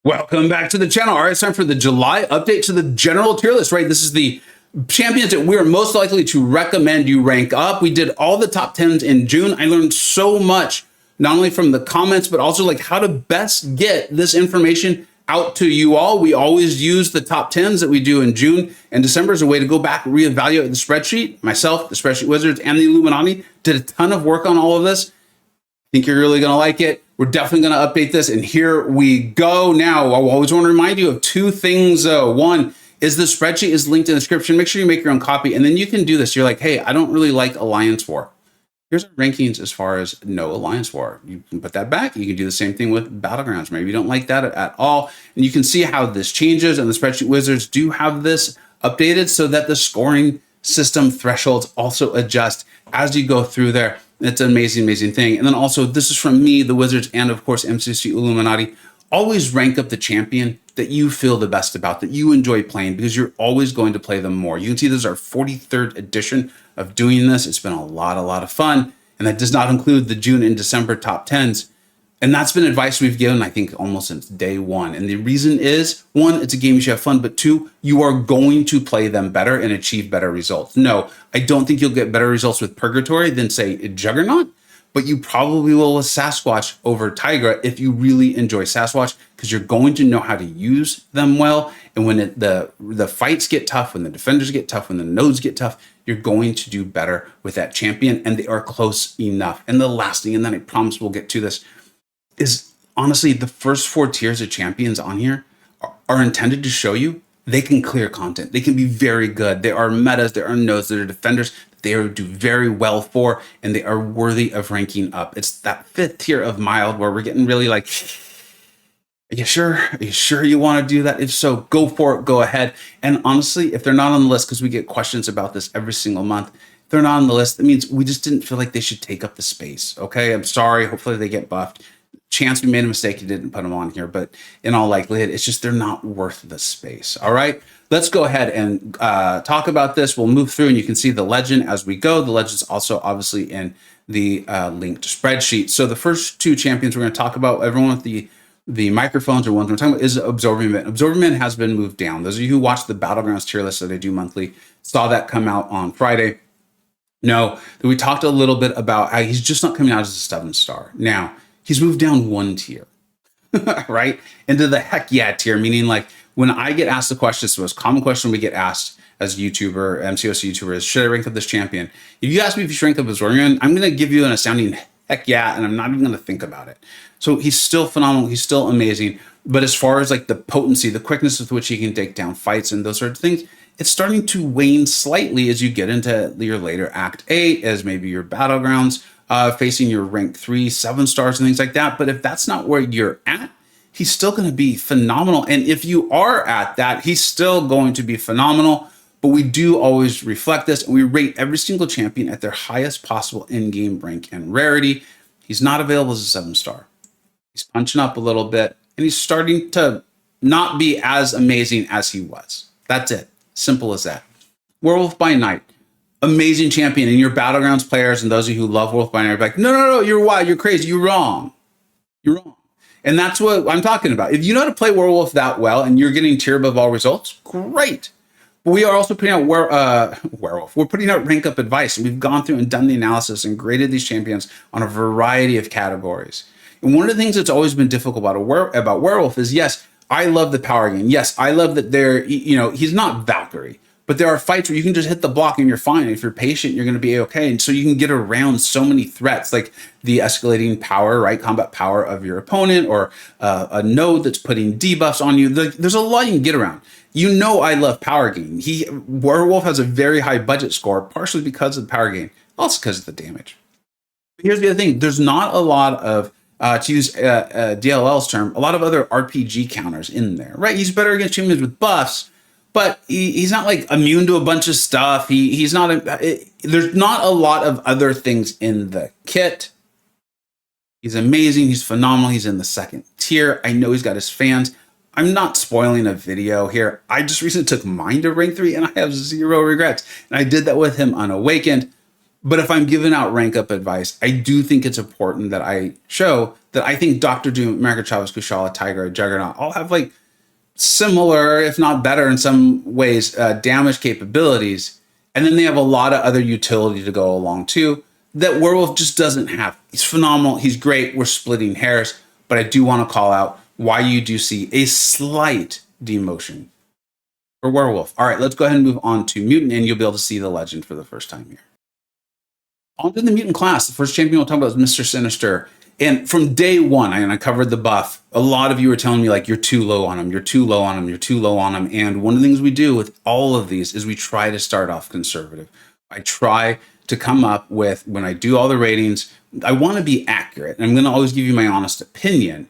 Welcome back to the channel. All right, it's time for the July update to the general tier list, right? This is the champions that we're most likely to recommend you rank up. We did all the top 10s in June. I learned so much, not only from the comments, but also like how to best get this information out to you all. We always use the top 10s that we do in June and December as a way to go back and reevaluate the spreadsheet. Myself, the Spreadsheet Wizards, and the Illuminati did a ton of work on all of this. I think you're really going to like it. We're definitely going to update this, and here we go. Now, I always want to remind you of two things. One is the spreadsheet is linked in the description. Make sure you make your own copy, and then you can do this. You're like, hey, I don't really like Alliance War. Here's our rankings as far as no Alliance War. You can put that back. You can do the same thing with Battlegrounds. Maybe you don't like that at all, and you can see how this changes, and the Spreadsheet Wizards do have this updated so that the scoring system thresholds also adjust as you go through there. It's an amazing, amazing thing. And then also, this is from me, the Wizards, and of course, MCoC Illuminati. Always rank up the champion that you feel the best about, that you enjoy playing, because you're always going to play them more. You can see this is our 43rd edition of doing this. It's been a lot of fun. And that does not include the June and December top 10s. And that's been advice we've given, I think, almost since day one. And the reason is, one, it's a game you should have fun, but two, you are going to play them better and achieve better results. No, I don't think you'll get better results with Purgatory than, say, Juggernaut, but you probably will with Sasquatch over Tigra if you really enjoy Sasquatch, because you're going to know how to use them well. And when the fights get tough, when the defenders get tough, when the nodes get tough, you're going to do better with that champion, and they are close enough. And the last thing, and then I promise we'll get to this, is honestly the first 4 tiers of champions on here are intended to show you they can clear content. They can be very good. There are metas, there are nodes, there are defenders that they do very well for, and they are worthy of ranking up. It's that 5th tier of mild where we're getting really like, are you sure? Are you sure you want to do that? If so, go for it, go ahead. And honestly, if they're not on the list, because we get questions about this every single month, if they're not on the list, that means we just didn't feel like they should take up the space. Okay, I'm sorry. Hopefully they get buffed. Chance we made a mistake, you didn't put them on here, but in all likelihood, it's just they're not worth the space. All right, let's go ahead and talk about this. We'll move through, and you can see the legend as we go. The legend's also obviously in the linked spreadsheet. So the first 2 champions we're going to talk about, everyone with the microphones or ones we're talking about, is Absorbing Mint. Absorbing Mint has been moved down. Those of you who watch the Battlegrounds tier list that I do monthly saw that come out on Friday. No, we talked a little bit about how he's just not coming out as a 7-star. Now, he's moved down 1 tier, right? Into the heck yeah tier, meaning like when I get asked the question, it's the most common question we get asked as a YouTuber, MCoC YouTuber, is should I rank up this champion? If you ask me if you should rank up this Warrior, I'm going to give you an astounding heck yeah, and I'm not even going to think about it. So he's still phenomenal. He's still amazing. But as far as like the potency, the quickness with which he can take down fights and those sorts of things, it's starting to wane slightly as you get into your later Act 8, as maybe your Battlegrounds, facing your rank 3, 7 stars and things like that. But if that's not where you're at, he's still going to be phenomenal. And if you are at that, he's still going to be phenomenal. But we do always reflect this, and we rate every single champion at their highest possible in-game rank and rarity. He's not available as a 7-star. He's punching up a little bit, and he's starting to not be as amazing as he was. That's it. Simple as that. Werewolf by Night. Amazing champion, and your Battlegrounds players and those of you who love Werewolf by Night are like, no, you're wild, you're crazy, you're wrong. You're wrong. And that's what I'm talking about. If you know how to play Werewolf that well and you're getting tier above all results, great. But we are also putting out Werewolf. We're putting out rank up advice, and we've gone through and done the analysis and graded these champions on a variety of categories. And one of the things that's always been difficult about Werewolf is, yes, I love the power gain. Yes, I love that he's not Valkyrie. But there are fights where you can just hit the block and you're fine. If you're patient, you're going to be okay. And so you can get around so many threats, like the escalating power, right? Combat power of your opponent, or a node that's putting debuffs on you. There's a lot you can get around. You know, I love power gain. Werewolf has a very high budget score, partially because of the power gain, also because of the damage. But here's the other thing. There's not a lot of, to use DLL's term, a lot of other RPG counters in there, right? He's better against champions with buffs, but he's not like immune to a bunch of stuff. He's not. There's not a lot of other things in the kit. He's amazing. He's phenomenal. He's in the 2nd tier. I know he's got his fans. I'm not spoiling a video here. I just recently took mine to rank 3, and I have 0 regrets. And I did that with him unawakened. But if I'm giving out rank up advice, I do think it's important that I show that I think Dr. Doom, America Chavez, Kushala, Tiger, Juggernaut all have like similar, if not better in some ways, damage capabilities. And then they have a lot of other utility to go along too that Werewolf just doesn't have. He's phenomenal. He's great. We're splitting hairs. But I do want to call out why you do see a slight demotion for Werewolf. All right, let's go ahead and move on to Mutant, and you'll be able to see the legend for the first time here. On to the Mutant class. The first champion we'll talk about is Mr. Sinister. And from day one, I covered the buff. A lot of you were telling me, like, you're too low on him, you're too low on him, you're too low on him. And one of the things we do with all of these is we try to start off conservative. I try to come up with, when I do all the ratings, I want to be accurate. And I'm going to always give you my honest opinion.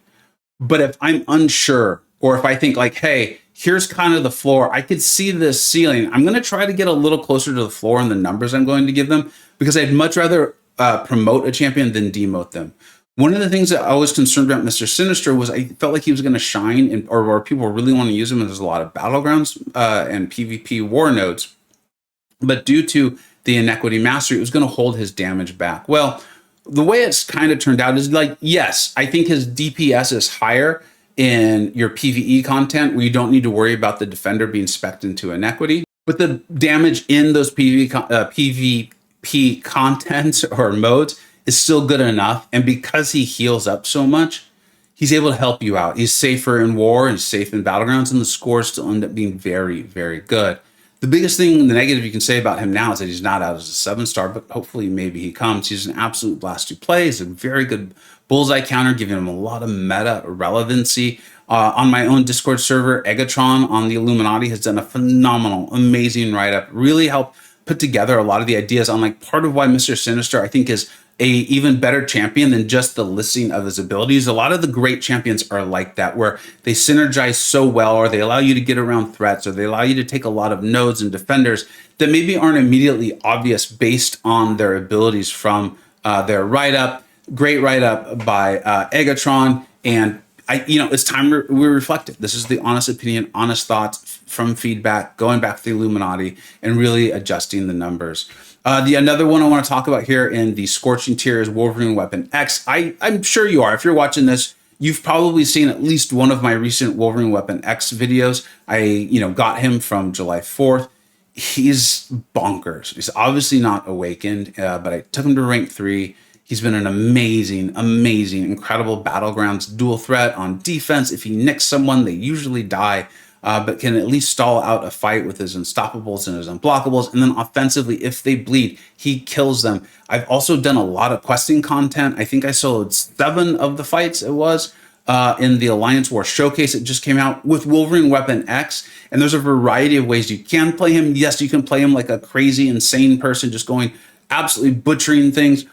But if I'm unsure, or if I think like, hey, here's kind of the floor, I could see this ceiling, I'm going to try to get a little closer to the floor in the numbers I'm going to give them, because I'd much rather promote a champion than demote them. One of the things that I was concerned about Mr. Sinister was I felt like he was going to shine, or people really want to use him, and there's a lot of battlegrounds and PvP war nodes. But due to the Inequity Mastery, it was going to hold his damage back. Well, the way it's kind of turned out is like, yes, I think his DPS is higher in your PvE content, where you don't need to worry about the defender being spec'd into Inequity. But the damage in those PvP content or modes is still good enough. And because he heals up so much, he's able to help you out. He's safer in war and safe in battlegrounds, and the scores still end up being very, very good. The biggest thing, the negative you can say about him now is that he's not out as a 7-star, but hopefully maybe he comes. He's an absolute blast to play. He's a very good bullseye counter, giving him a lot of meta relevancy. On my own Discord server, Egatron on the Illuminati has done a phenomenal, amazing write-up. Really helped put together a lot of the ideas on like part of why Mr. Sinister, I think, is a even better champion than just the listing of his abilities. A lot of the great champions are like that, where they synergize so well, or they allow you to get around threats, or they allow you to take a lot of nodes and defenders that maybe aren't immediately obvious based on their abilities from their write-up. Great write-up by Egatron. And it's time we reflect it. This is the honest opinion, honest thoughts from feedback, going back to the Illuminati and really adjusting the numbers. Another one I want to talk about here in the Scorching tier is Wolverine Weapon X. I'm sure you are. If you're watching this, you've probably seen at least one of my recent Wolverine Weapon X videos. I got him from July 4th. He's bonkers. He's obviously not awakened, but I took him to rank 3. He's been an amazing, incredible battlegrounds dual threat on defense. If he nicks someone, they usually die. But can at least stall out a fight with his unstoppables and his unblockables. And then offensively, if they bleed, he kills them. I've also done a lot of questing content. I think I soloed 7 of the fights it was in the Alliance War Showcase. It just came out with Wolverine Weapon X. And there's a variety of ways you can play him. Yes, you can play him like a crazy, insane person, just going absolutely butchering things.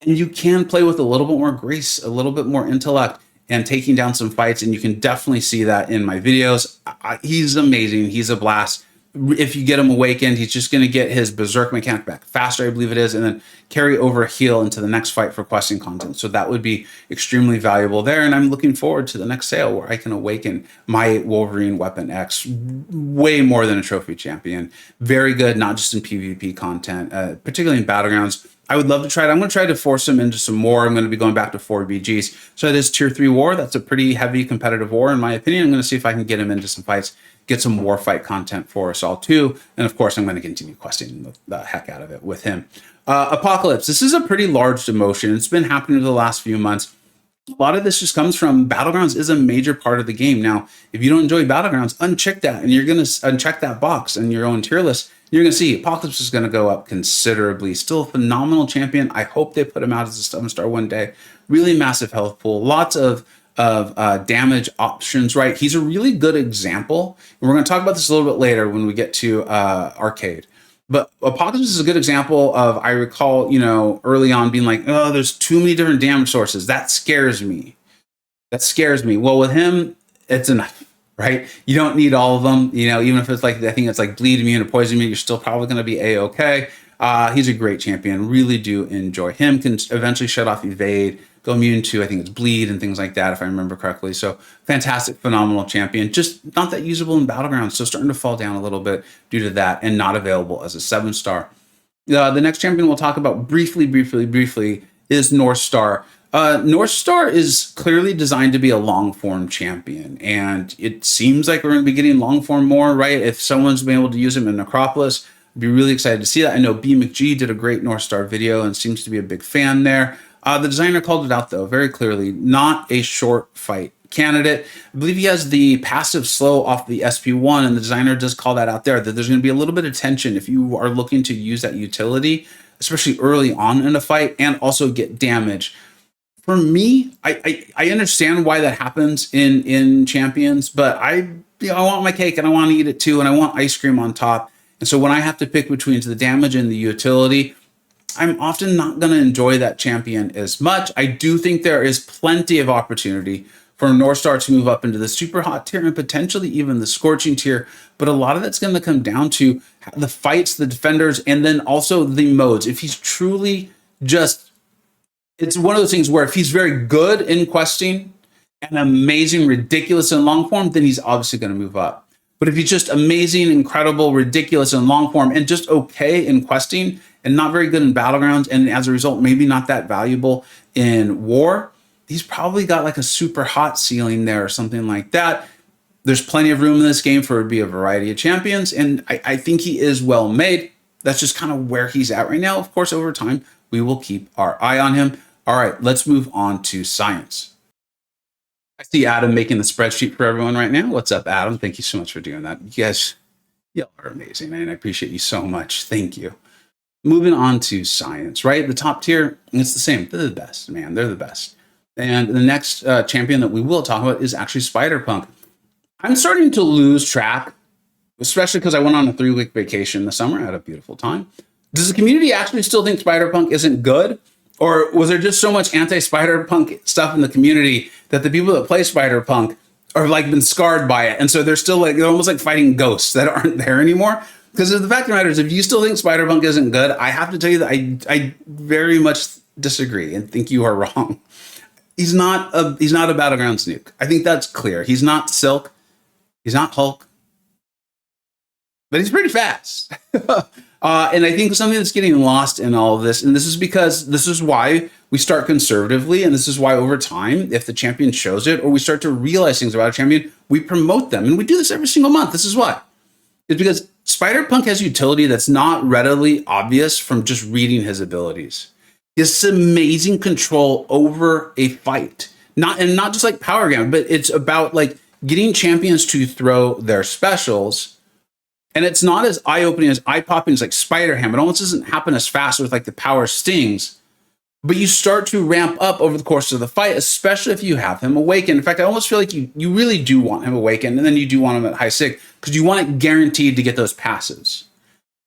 And you can play with a little bit more grace, a little bit more intellect, and taking down some fights. And you can definitely see that in my videos. He's amazing. He's a blast. If you get him awakened, he's just going to get his berserk mechanic back faster, I believe it is, and then carry over a heal into the next fight for questing content. So that would be extremely valuable there. And I'm looking forward to the next sale where I can awaken my Wolverine Weapon X way more than a trophy champion. Very good, not just in PvP content, particularly in battlegrounds. I would love to try it. I'm going to try to force him into some more. I'm going to be going back to 4 BGs. So it is tier 3 war. That's a pretty heavy competitive war, in my opinion. I'm going to see if I can get him into some fights, get some war fight content for us all too. And of course, I'm going to continue questing the heck out of it with him. Apocalypse. This is a pretty large demotion. It's been happening for the last few months. A lot of this just comes from Battlegrounds is a major part of the game. Now, if you don't enjoy Battlegrounds, uncheck that, and you're going to uncheck that box in your own tier list. You're going to see Apocalypse is going to go up considerably. Still a phenomenal champion. I hope they put him out as a 7-star one day. Really massive health pool. Lots of damage options, right? He's a really good example. And we're going to talk about this a little bit later when we get to Arcade. But Apocalypse is a good example of, I recall, early on being like, oh, there's too many different damage sources. That scares me. Well, with him, it's enough. Right? You don't need all of them, even if it's like, I think it's like bleed immune or poison immune, you're still probably going to be A-okay. He's a great champion. Really do enjoy him. Can eventually shut off evade, go immune to, I think it's bleed and things like that, if I remember correctly. So fantastic, phenomenal champion. Just not that usable in Battlegrounds. So starting to fall down a little bit due to that, and not available as a 7-star. The next champion we'll talk about briefly is North Star. North Star is clearly designed to be a long form champion, and it seems like we're going to be getting long form more, right? If someone's been able to use him in Necropolis, I'd be really excited to see that. I know B McG did a great North Star video and seems to be a big fan there. The designer called it out though very clearly, not a short fight candidate. I believe he has the passive slow off the SP1, and the designer does call that out there, that there's going to be a little bit of tension if you are looking to use that utility, especially early on in a fight, and also get damage. For me, I understand why that happens in champions, but I want my cake and I want to eat it too, and I want ice cream on top. And so when I have to pick between the damage and the utility, I'm often not going to enjoy that champion as much. I do think there is plenty of opportunity for North Star to move up into the super hot tier and potentially even the scorching tier. But a lot of that's going to come down to the fights, the defenders, and then also the modes. If he's truly just, it's one of those things where if he's very good in questing and amazing, ridiculous in long form, then he's obviously going to move up. But if he's just amazing, incredible, ridiculous in long form and just okay in questing and not very good in battlegrounds, and as a result, maybe not that valuable in war, he's probably got like a super hot ceiling there or something like that. There's plenty of room in this game for it to be a variety of champions, and I think he is well made. That's just kind of where he's at right now. Of course, over time, we will keep our eye on him. All right, let's move on to science. I see Adam making the spreadsheet for everyone right now. What's up, Adam? Thank you so much for doing that. You guys, y'all are amazing, and I appreciate you so much. Thank you. Moving on to science, right? The top tier, it's the same. They're the best, man. They're the best. And the next champion that we will talk about is actually Spider-Punk. I'm starting to lose track, especially because I went on a 3-week vacation this summer. I had a beautiful time. Does the community actually still think Spider-Punk isn't good? Or was there just so much anti-Spider-Punk stuff in the community that the people that play Spider-Punk are like been scarred by it? And so they're still like, they're almost like fighting ghosts that aren't there anymore. Because the fact of the matter is, if you still think Spider-Punk isn't good, I have to tell you that I very much disagree and think you are wrong. He's not a battleground snook. I think that's clear. He's not Silk. He's not Hulk. But he's pretty fast. And I think something that's getting lost in all of this, and this is because this is why we start conservatively, and this is why over time, if the champion shows it, or we start to realize things about a champion, we promote them. And we do this every single month. This is why. It's because Spider-Punk has utility that's not readily obvious from just reading his abilities. He has some amazing control over a fight. Not just like power gamut, but it's about like getting champions to throw their specials. And it's not as eye-opening, as eye-popping as like Spider-Ham. It almost doesn't happen as fast with like the power stings. But you start to ramp up over the course of the fight, especially if you have him awakened. In fact, I almost feel like you really do want him awakened, and then you do want him at high sig, because you want it guaranteed to get those passives.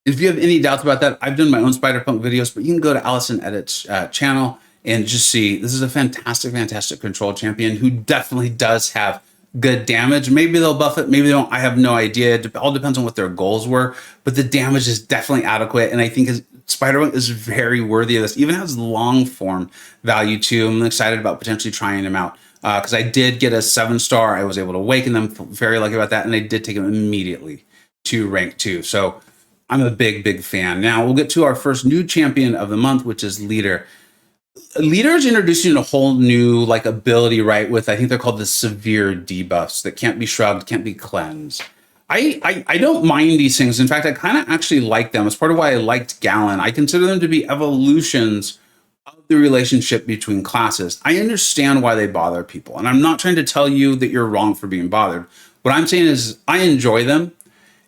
If you have any doubts about that, I've done my own Spider-Punk videos, but you can go to Allison Edit's channel and just see this is a fantastic, fantastic control champion who definitely does have good damage. Maybe they'll buff it, maybe they don't. I have no idea. It all depends on what their goals were, but the damage is definitely adequate, and I think Spider-Punk is very worthy of this. Even has long form value too. I'm excited about potentially trying him out because I did get a 7-star. I was able to awaken them. Very lucky about that, and I did take him immediately to rank 2. So I'm a big fan. Now we'll get to our first new champion of the month, which is Leader. Leader is introducing a whole new like ability, right? With I think they're called the severe debuffs that can't be shrugged, can't be cleansed. I don't mind these things. In fact, I kind of actually like them. It's part of why I liked Gallon. I consider them to be evolutions of the relationship between classes. I understand why they bother people, and I'm not trying to tell you that you're wrong for being bothered. What I'm saying is I enjoy them.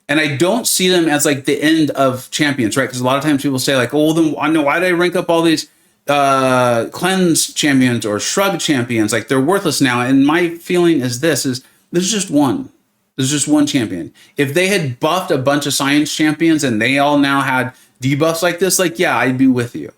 And I don't see them as like the end of champions, right? Because a lot of times people say like, oh, then I know why did I rank up all these cleanse champions or shrug champions? Like they're worthless now. And my feeling is there's just one. There's just one champion. If they had buffed a bunch of science champions and they all now had debuffs like this, like, yeah, I'd be with you.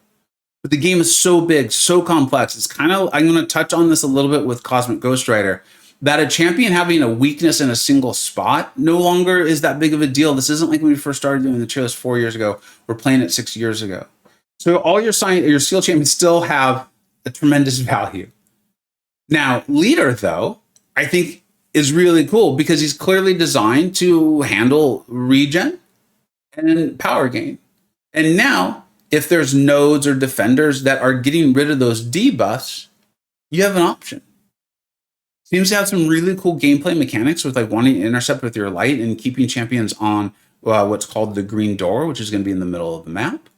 But the game is so big, so complex. It's kind of, I'm going to touch on this a little bit with Cosmic Ghost Rider, that a champion having a weakness in a single spot no longer is that big of a deal. This isn't like when we first started doing the trailers 4 years ago. We're playing it 6 years ago. So all your skill champions still have a tremendous value. Now, Leader, though, I think is really cool because he's clearly designed to handle regen and power gain. And now, if there's nodes or defenders that are getting rid of those debuffs, you have an option. Seems to have some really cool gameplay mechanics with like wanting to intercept with your light and keeping champions on what's called the green door, which is going to be in the middle of the map.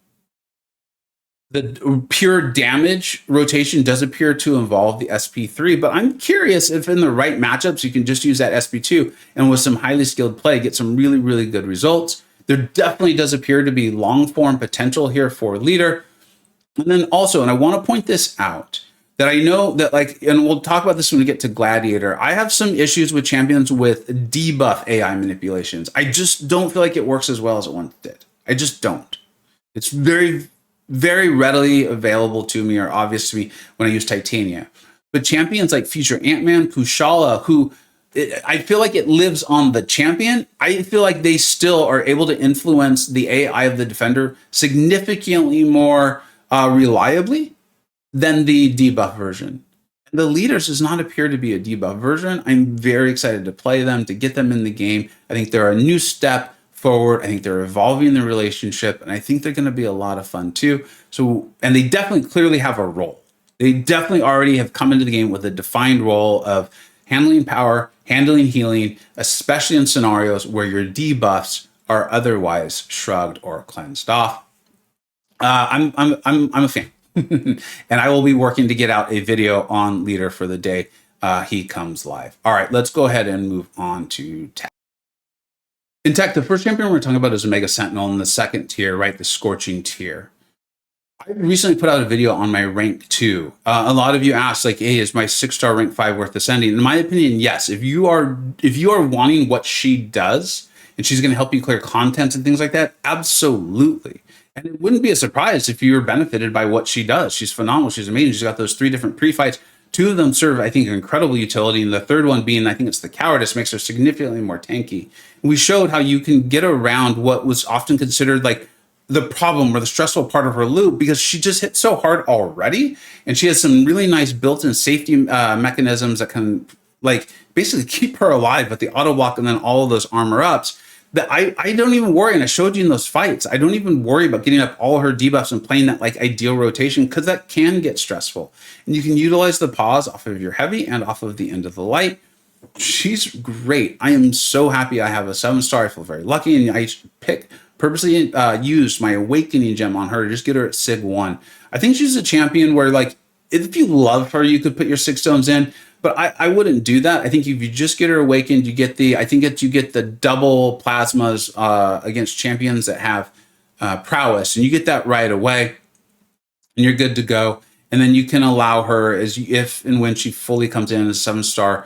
The pure damage rotation does appear to involve the SP3, but I'm curious if in the right matchups, you can just use that SP2 and with some highly skilled play, get some really, really good results. There definitely does appear to be long form potential here for leader. And then also, and I want to point this out, that I know that like, and we'll talk about this when we get to Gladiator, I have some issues with champions with debuff AI manipulations. I just don't feel like it works as well as it once did. I just don't. It's very, very readily available to me or obvious to me when I use Titania. But champions like Future Ant-Man, Kushala, who I feel like it lives on the champion, I feel like they still are able to influence the AI of the defender significantly more reliably than the debuff version. The leaders does not appear to be a debuff version. I'm very excited to play them, to get them in the game. I think they're a new step forward. I think they're evolving the relationship, and I think they're going to be a lot of fun too. So, and they definitely clearly have a role. They definitely already have come into the game with a defined role of handling power, handling healing, especially in scenarios where your debuffs are otherwise shrugged or cleansed off. I'm a fan. And I will be working to get out a video on leader for the day he comes live. All right, let's go ahead and move on to tech. In tech, the first champion we're talking about is Omega Sentinel in the second tier, right? The Scorching tier. I recently put out a video on my rank 2. A lot of you asked, like, hey, is my 6-star rank 5 worth ascending? In my opinion, yes. If you are wanting what she does, and she's going to help you clear content and things like that, absolutely. And it wouldn't be a surprise if you were benefited by what she does. She's phenomenal. She's amazing. She's got those 3 different pre-fights. 2 of them serve, I think, incredible utility. And the third one being, I think it's the Cowardice, makes her significantly more tanky. And we showed how you can get around what was often considered like the problem or the stressful part of her loop, because she just hit so hard already. And she has some really nice built-in safety mechanisms that can like basically keep her alive with the auto block and then all of those armor ups. That I don't even worry, and I showed you in those fights, I don't even worry about getting up all her debuffs and playing that like ideal rotation, because that can get stressful. And you can utilize the pause off of your heavy and off of the end of the light. She's great. I am so happy I have a 7-star. I feel very lucky, and I purposely used my Awakening gem on her to just get her at Sig 1. I think she's a champion where like, if you love her, you could put your 6 stones in. But I wouldn't do that. I think if you just get her awakened, you get the double plasmas against champions that have prowess, and you get that right away, and you're good to go. And then you can allow her, if and when she fully comes in as a 7-star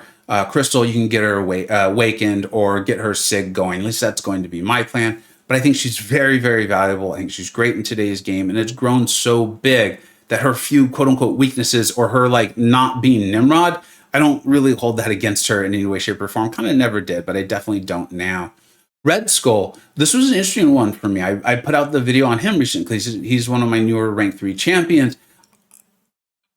crystal, you can get her awakened or get her sig going. At least that's going to be my plan. But I think she's very, very valuable. I think she's great in today's game, and it's grown so big that her few quote unquote weaknesses or her like not being Nimrod, I don't really hold that against her in any way, shape, or form. Kind of never did, but I definitely don't now. Red Skull, this was an interesting one for me. I put out the video on him recently. He's one of my newer rank 3 champions.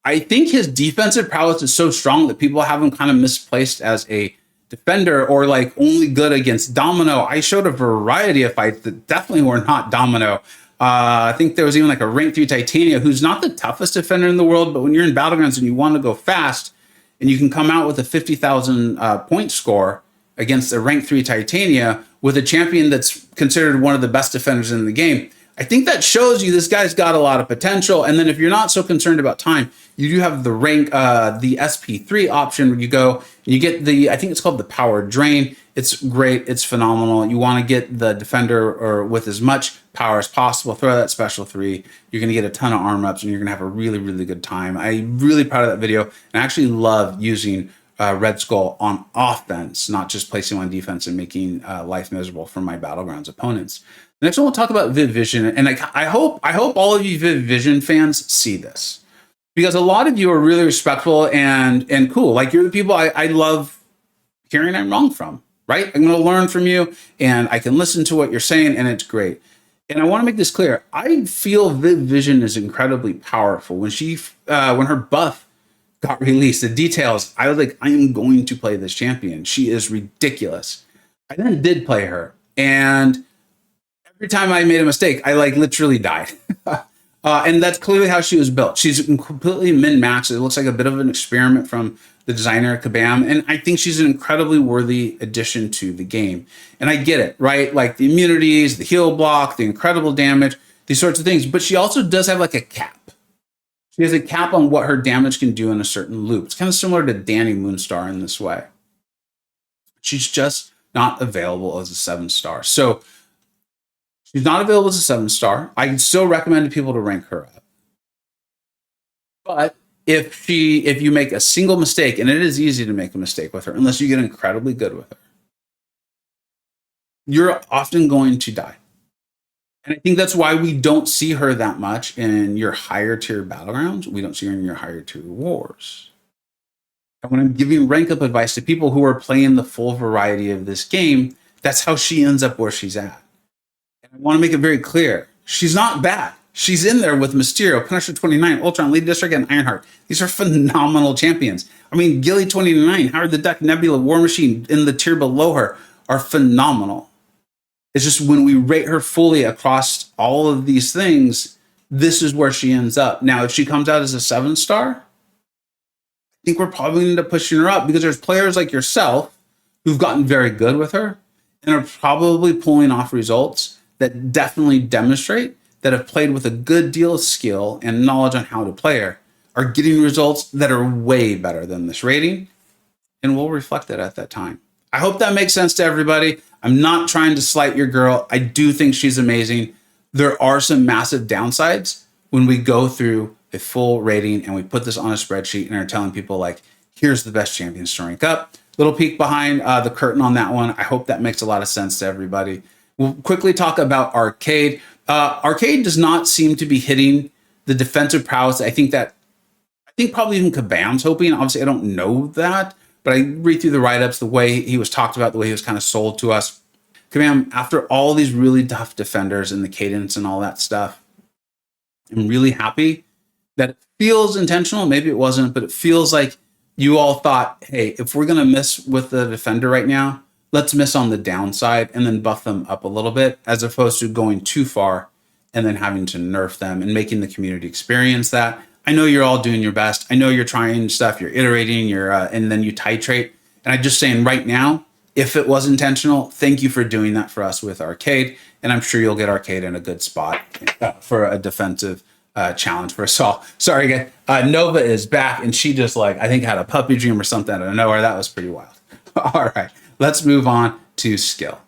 I think his defensive prowess is so strong that people have him kind of misplaced as a defender or like only good against Domino. I showed a variety of fights that definitely were not Domino. I think there was even like a rank 3 Titania, who's not the toughest defender in the world, but when you're in Battlegrounds and you want to go fast, and you can come out with a 50,000 point score against a rank 3 Titania with a champion that's considered one of the best defenders in the game. I think that shows you this guy's got a lot of potential. And then if you're not so concerned about time, you do have the rank, the SP3 option where you go and you get I think it's called the Power Drain. It's great. It's phenomenal. You want to get the defender or with as much power as possible, throw that special 3. You're going to get a ton of arm ups and you're going to have a really, really good time. I'm really proud of that video. And I actually love using Red Skull on offense, not just placing on defense and making life miserable for my Battlegrounds opponents. The next one we'll talk about Viv Vision, and I hope all of you Viv Vision fans see this, because a lot of you are really respectful and cool. Like, you're the people I love hearing I'm wrong from, right? I'm going to learn from you, and I can listen to what you're saying, and it's great. And I want to make this clear. I feel Viv Vision is incredibly powerful. When her buff got released, the details, I was like, I am going to play this champion. She is ridiculous. I then did play her, and every time I made a mistake, I like literally died. And that's clearly how she was built. She's completely min-maxed. It looks like a bit of an experiment from the designer Kabam. And I think she's an incredibly worthy addition to the game. And I get it, right? Like the immunities, the heal block, the incredible damage, these sorts of things. But she also does have like a cap. She has a cap on what her damage can do in a certain loop. It's kind of similar to Danny Moonstar in this way. She's just not available as a 7-star. So she's not available as a 7-star. I still recommend people to rank her up. But if you make a single mistake, and it is easy to make a mistake with her, unless you get incredibly good with her, you're often going to die. And I think that's why we don't see her that much in your higher tier battlegrounds. We don't see her in your higher tier wars. And when I'm giving rank up advice to people who are playing the full variety of this game, that's how she ends up where she's at. And I want to make it very clear. She's not bad. She's in there with Mysterio, Punisher 29, Ultron, Lady District, and Ironheart. These are phenomenal champions. I mean, Gilly 29, Howard the Duck, Nebula, War Machine in the tier below her are phenomenal. It's just when we rate her fully across all of these things, this is where she ends up. Now, if she comes out as a 7-star, I think we're probably going to end up pushing her up because there's players like yourself who've gotten very good with her and are probably pulling off results that definitely demonstrate that have played with a good deal of skill and knowledge on how to play her, are getting results that are way better than this rating, and we'll reflect that at that time. I hope that makes sense to everybody. I'm not trying to slight your girl. I do think she's amazing. There are some massive downsides when we go through a full rating and we put this on a spreadsheet and are telling people like, here's the best champions to rank up. Little peek behind the curtain on that one. I hope that makes a lot of sense to everybody. We'll quickly talk about Arcade. Arcade does not seem to be hitting the defensive prowess. I think probably even Kabam's hoping. Obviously, I don't know that, but I read through the write-ups, the way he was talked about, the way he was kind of sold to us. Kabam, after all these really tough defenders and the cadence and all that stuff, I'm really happy that it feels intentional. Maybe it wasn't, but it feels like you all thought, hey, if we're going to miss with the defender right now, let's miss on the downside and then buff them up a little bit, as opposed to going too far and then having to nerf them and making the community experience that. I know you're all doing your best. I know you're trying stuff, you're iterating, and then you titrate. And I'm just saying right now, if it was intentional, thank you for doing that for us with Arcade. And I'm sure you'll get Arcade in a good spot for a defensive challenge for us all. Sorry, guys. Nova is back, and she just I think had a puppy dream or something out of nowhere. That was pretty wild. All right, let's move on to skill.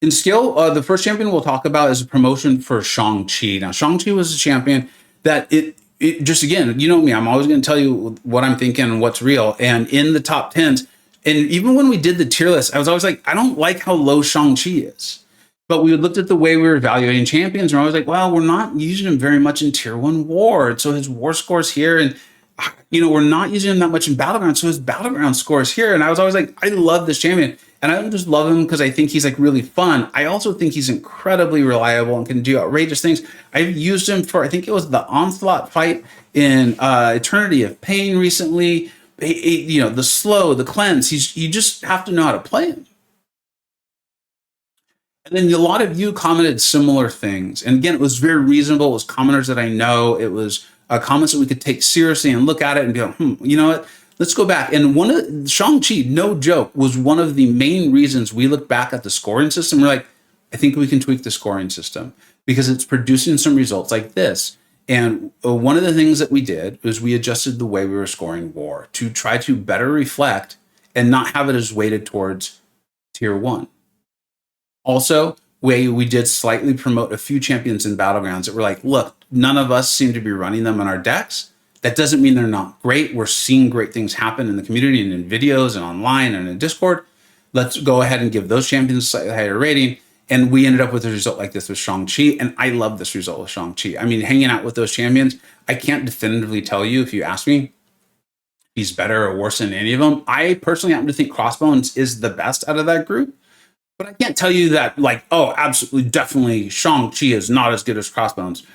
In skill, the first champion we'll talk about is a promotion for Shang-Chi. Now, Shang-Chi was a champion that it just, again, you know me, I'm always going to tell you what I'm thinking and what's real. And in the top 10s, and even when we did the tier list, I was always like, I don't like how low Shang-Chi is. But we looked at the way we were evaluating champions, and I was like, well, we're not using him very much in tier 1 war. So his war scores here, and we're not using him that much in Battleground. So his Battleground scores here. And I was always like, I love this champion. And I don't just love him because I think he's really fun. I also think he's incredibly reliable and can do outrageous things. I've used him for, I think it was the Onslaught fight in Eternity of Pain recently. The slow, the cleanse. You just have to know how to play him. And then a lot of you commented similar things. And again, it was very reasonable. It was commenters that I know. It was comments that we could take seriously and look at it and be like, you know what? Let's go back. And one of Shang-Chi, no joke, was one of the main reasons we looked back at the scoring system. We're like, I think we can tweak the scoring system because it's producing some results like this. And one of the things that we did was we adjusted the way we were scoring war to try to better reflect and not have it as weighted towards tier 1. Also, we did slightly promote a few champions in Battlegrounds that were like, look, none of us seem to be running them in our decks. That doesn't mean they're not great. We're seeing great things happen in the community and in videos and online and in Discord. Let's go ahead and give those champions a slightly higher rating. And we ended up with a result like this with Shang-Chi. And I love this result with Shang-Chi. I mean, hanging out with those champions, I can't definitively tell you if you ask me he's better or worse than any of them. I personally happen to think Crossbones is the best out of that group. But I can't tell you that, absolutely, definitely Shang-Chi is not as good as Crossbones.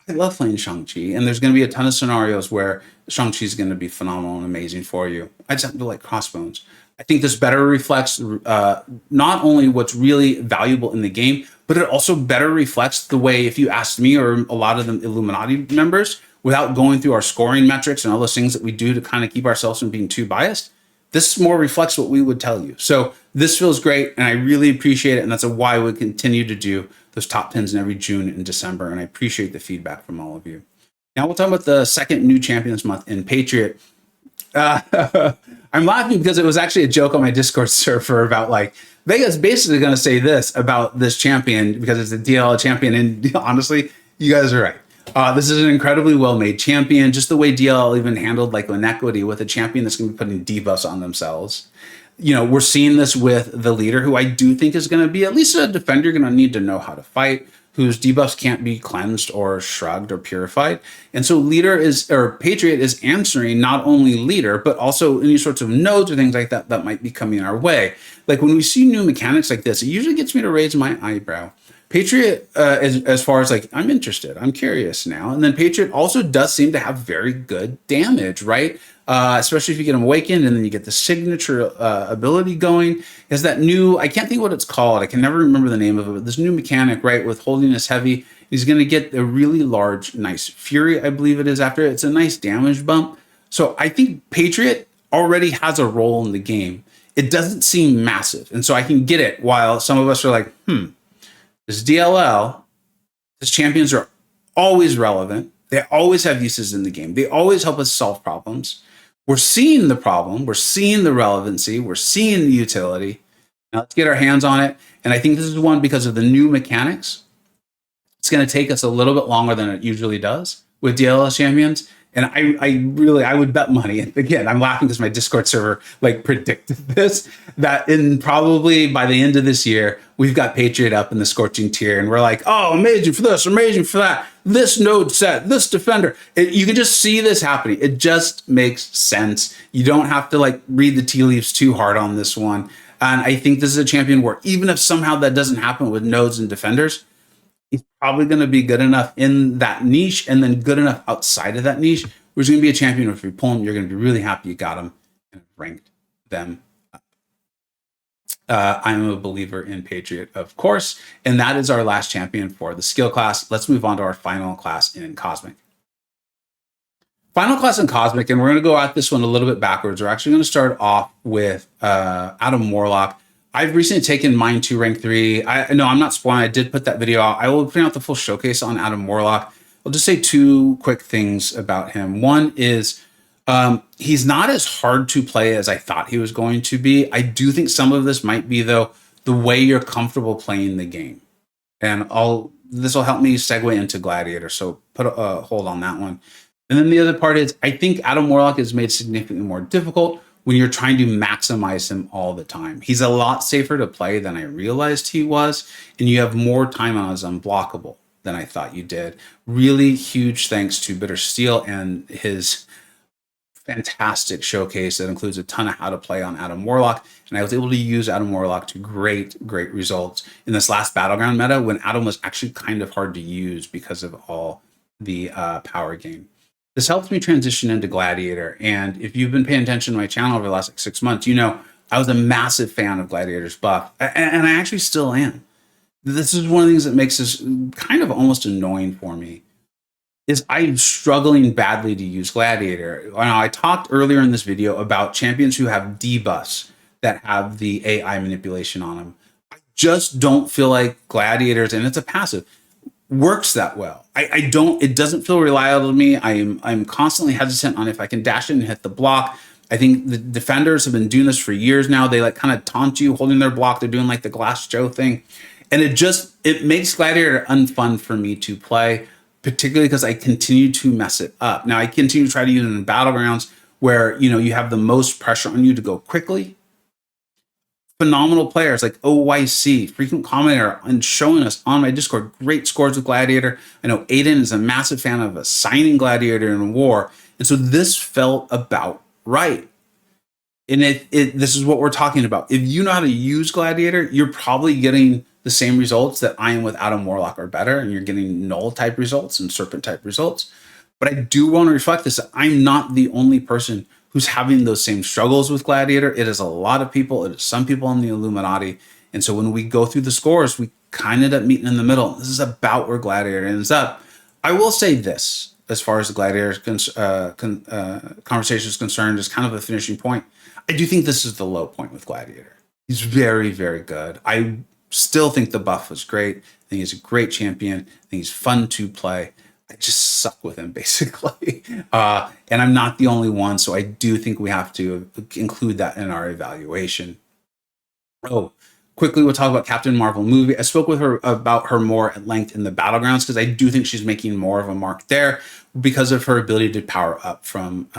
I love playing Shang-Chi, and there's going to be a ton of scenarios where Shang-Chi is going to be phenomenal and amazing for you. I just happen to like Crossbones. I think this better reflects not only what's really valuable in the game, but but it also better reflects the way, if you asked me or a lot of the Illuminati members, without going through our scoring metrics and all those things that we do to kind of keep ourselves from being too biased, this more reflects what we would tell you. So this feels great, and I really appreciate it, and that's why we continue to do those top 10s in every June and December, and I appreciate the feedback from all of you. Now we'll talk about the second new champions month in Patriot. I'm laughing because it was actually a joke on my Discord server about like, Vega's basically going to say this about this champion because it's a DLL champion, and honestly, you guys are right. This is an incredibly well-made champion. Just the way DLL even handled like inequity with a champion that's going to be putting debuffs on themselves. You know, we're seeing this with the leader, who I do think is going to be at least a defender you're going to need to know how to fight, whose debuffs can't be cleansed or shrugged or purified. And so Patriot is answering not only leader, but also any sorts of nodes or things like that that might be coming our way. Like when we see new mechanics like this, it usually gets me to raise my eyebrow. Patriot, as far as like, I'm interested, I'm curious now. And then Patriot also does seem to have very good damage, right? Especially if you get him awakened and then you get the signature ability going. It has that new, I can't think what it's called. I can never remember the name of it, but this new mechanic, right? With holding heavy, he's going to get a really large, nice Fury, I believe it is after it. It's a nice damage bump. So I think Patriot already has a role in the game. It doesn't seem massive. And so I can get it, while some of us are like, this DLL, these champions are always relevant. They always have uses in the game. They always help us solve problems. We're seeing the problem. We're seeing the relevancy. We're seeing the utility. Now let's get our hands on it. And I think this is one because of the new mechanics. It's going to take us a little bit longer than it usually does with DLL champions. And I would bet money. And again, I'm laughing because my Discord server like predicted this, that in probably by the end of this year, we've got Patriot up in the scorching tier. And we're like, oh, amazing for this, amazing for that. This node set, this defender. You can just see this happening. It just makes sense. You don't have to like read the tea leaves too hard on this one. And I think this is a champion where even if somehow that doesn't happen with nodes and defenders, he's probably going to be good enough in that niche and then good enough outside of that niche. Who's going to be a champion. If you pull him, you're going to be really happy you got him and ranked them up. I'm a believer in Patriot, of course. And that is our last champion for the skill class. Let's move on to our final class in Cosmic. Final class in Cosmic, and we're going to go at this one a little bit backwards. We're actually going to start off with Adam Warlock. I've recently taken mine to rank 3. No, I'm not spoiling. I did put that video out. I will print out the full showcase on Adam Warlock. I'll just say 2 quick things about him. One is he's not as hard to play as I thought he was going to be. I do think some of this might be, though, the way you're comfortable playing the game. And this will help me segue into Gladiator, so put a hold on that one. And then the other part is I think Adam Warlock is made significantly more difficult when you're trying to maximize him all the time. He's a lot safer to play than I realized he was, and you have more time on his unblockable than I thought you did. Really huge thanks to Bitter Steel and his fantastic showcase that includes a ton of how to play on Adam Warlock. And I was able to use Adam Warlock to great results in this last Battleground meta when Adam was actually kind of hard to use because of all the power gain. This helps me transition into Gladiator. And if you've been paying attention to my channel over the last 6 months, you know I was a massive fan of Gladiator's buff. And I actually still am. This is one of the things that makes this kind of almost annoying for me, is I'm struggling badly to use Gladiator. Now, I talked earlier in this video about champions who have debuffs that have the AI manipulation on them. I just don't feel like Gladiators, and it's a passive, works that well. It doesn't feel reliable to me. I'm constantly hesitant on if I can dash in and hit the block. I think the defenders have been doing this for years now. They like kind of taunt you holding their block. They're doing like the Glass Joe thing. And it makes Gladiator unfun for me to play, particularly because I continue to mess it up. Now I continue to try to use it in battlegrounds where, you know, you have the most pressure on you to go quickly. Phenomenal players like OYC, frequent commenter, and showing us on my Discord great scores with Gladiator. I know Aiden is a massive fan of assigning Gladiator in war. And so this felt about right. And this is what we're talking about. If you know how to use Gladiator, you're probably getting the same results that I am with Adam Warlock or better, and you're getting null type results and serpent type results. But I do want to reflect this. I'm not the only person who's having those same struggles with Gladiator. It is a lot of people. It is some people in the Illuminati. And so when we go through the scores, we kind of ended up meeting in the middle. This is about where Gladiator ends up. I will say this, as far as the Gladiator conversation is concerned, is kind of a finishing point. I do think this is the low point with Gladiator. He's very, very good. I still think the buff was great. I think he's a great champion. I think he's fun to play. I just suck with him, basically. And I'm not the only one, so I do think we have to include that in our evaluation. Oh, quickly, we'll talk about Captain Marvel movie. I spoke with her about her more at length in the Battlegrounds because I do think she's making more of a mark there because of her ability to power up from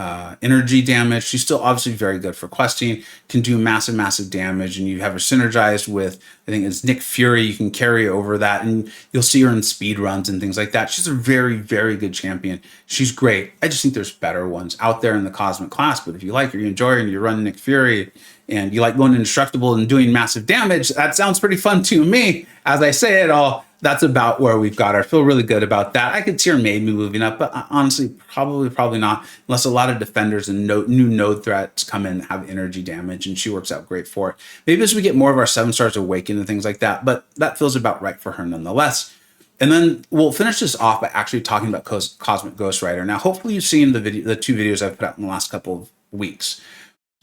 energy damage. She's still obviously very good for questing, can do massive, massive damage, and you have her synergized with, I think it's Nick Fury. You can carry over that, and you'll see her in speed runs and things like that. She's a very, very good champion. She's great. I just think there's better ones out there in the Cosmic class, but if you like her, you enjoy her, and you run Nick Fury, and you like going indestructible and doing massive damage, that sounds pretty fun to me. As I say it all, that's about where we've got her. I feel really good about that. I could see her maybe moving up, but honestly, probably not, unless a lot of defenders and new node threats come in and have energy damage, and she works out great for it. Maybe as we get more of our 7 stars awakened and things like that, but that feels about right for her nonetheless. And then we'll finish this off by actually talking about Cosmic Ghost Rider. Now, hopefully you've seen the 2 videos I've put out in the last couple of weeks,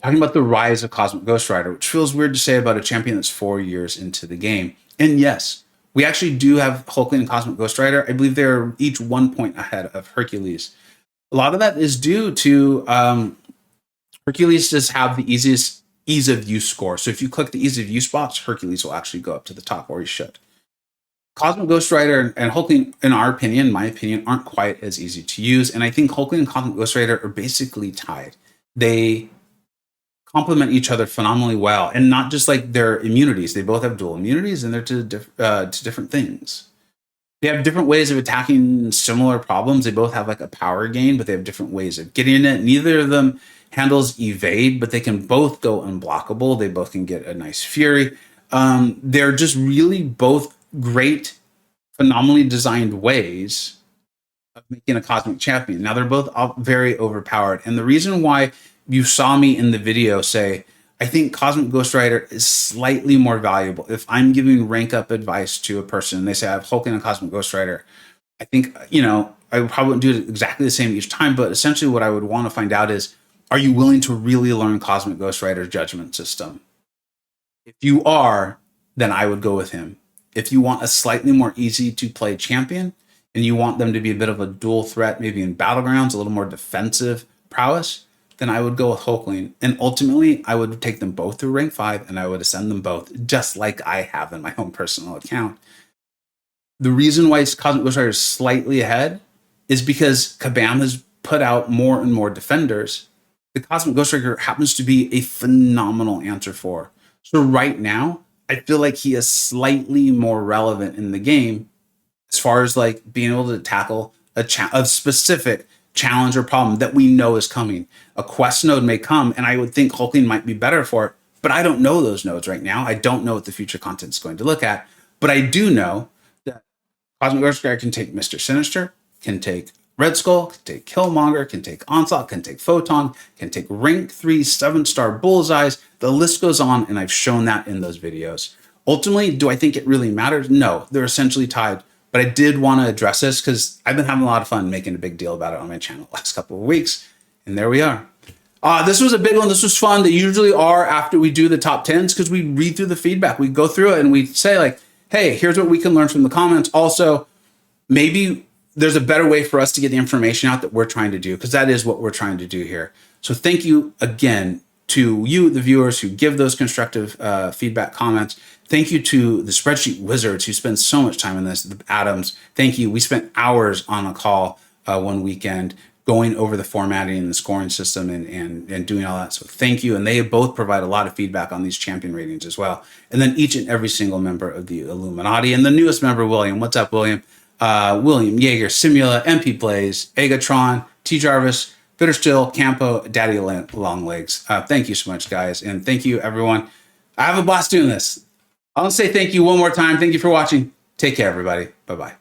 talking about the rise of Cosmic Ghost Rider, which feels weird to say about a champion that's 4 years into the game. And yes, we actually do have Hulkling and Cosmic Ghost Rider. I believe they're each 1 point ahead of Hercules. A lot of that is due to Hercules just have the easiest ease of use score. So if you click the ease of use box, Hercules will actually go up to the top, or he should. Cosmic Ghost Rider and Hulkling, in my opinion, aren't quite as easy to use. And I think Hulkling and Cosmic Ghost Rider are basically tied. They complement each other phenomenally well, and not just like their immunities. They both have dual immunities, and they're to different things. They have different ways of attacking similar problems. They both have like a power gain, but they have different ways of getting it. Neither of them handles evade, but they can both go unblockable. They both can get a nice fury. They're just really both great, phenomenally designed ways of making a cosmic champion. Now, they're both very overpowered, and the reason why you saw me in the video say, I think Cosmic Ghost Rider is slightly more valuable. If I'm giving rank up advice to a person and they say I have Hulkling and Cosmic Ghost Rider, I think, I would probably do it exactly the same each time, but essentially what I would want to find out is, are you willing to really learn Cosmic Ghost Rider's judgment system? If you are, then I would go with him. If you want a slightly more easy to play champion and you want them to be a bit of a dual threat, maybe in Battlegrounds, a little more defensive prowess, then I would go with Hulkling. And ultimately, I would take them both through rank 5 and I would ascend them both, just like I have in my own personal account. The reason why Cosmic Ghost Rider is slightly ahead is because Kabam has put out more and more defenders. The Cosmic Ghost Rider happens to be a phenomenal answer for. So right now, I feel like he is slightly more relevant in the game as far as like being able to tackle a specific challenge or problem that we know is coming. A quest node may come, and I would think Hulkling might be better for it, but I don't know those nodes right now. I don't know what the future content is going to look at, but I do know that Cosmic Ghost Rider can take Mr. Sinister, can take Red Skull, can take Killmonger, can take Onslaught, can take Photon, can take rank 3 7-star bullseyes. The list goes on, and I've shown that in those videos. Ultimately, do I think it really matters? No, they're essentially tied. But I did want to address this because I've been having a lot of fun making a big deal about it on my channel the last couple of weeks. And there we are. This was a big one. This was fun. They usually are after we do the top 10s because we read through the feedback. We go through it and we say like, hey, here's what we can learn from the comments. Also, maybe there's a better way for us to get the information out that we're trying to do, because that is what we're trying to do here. So thank you again to you, the viewers, who give those constructive feedback comments. Thank you to the Spreadsheet wizards who spend so much time in this, the Adams. Thank you. We spent hours on a call one weekend going over the formatting and the scoring system and doing all that. So thank you. And they both provide a lot of feedback on these champion ratings as well. And then each and every single member of the Illuminati, and the newest member, William. What's up, William? William, Jaeger, Simula, MP Blaze, Agatron, T Jarvis, Bitterstill, Campo, Daddy Longlegs. Thank you so much, guys. And thank you, everyone. I have a blast doing this. I'll say thank you one more time. Thank you for watching. Take care, everybody. Bye-bye.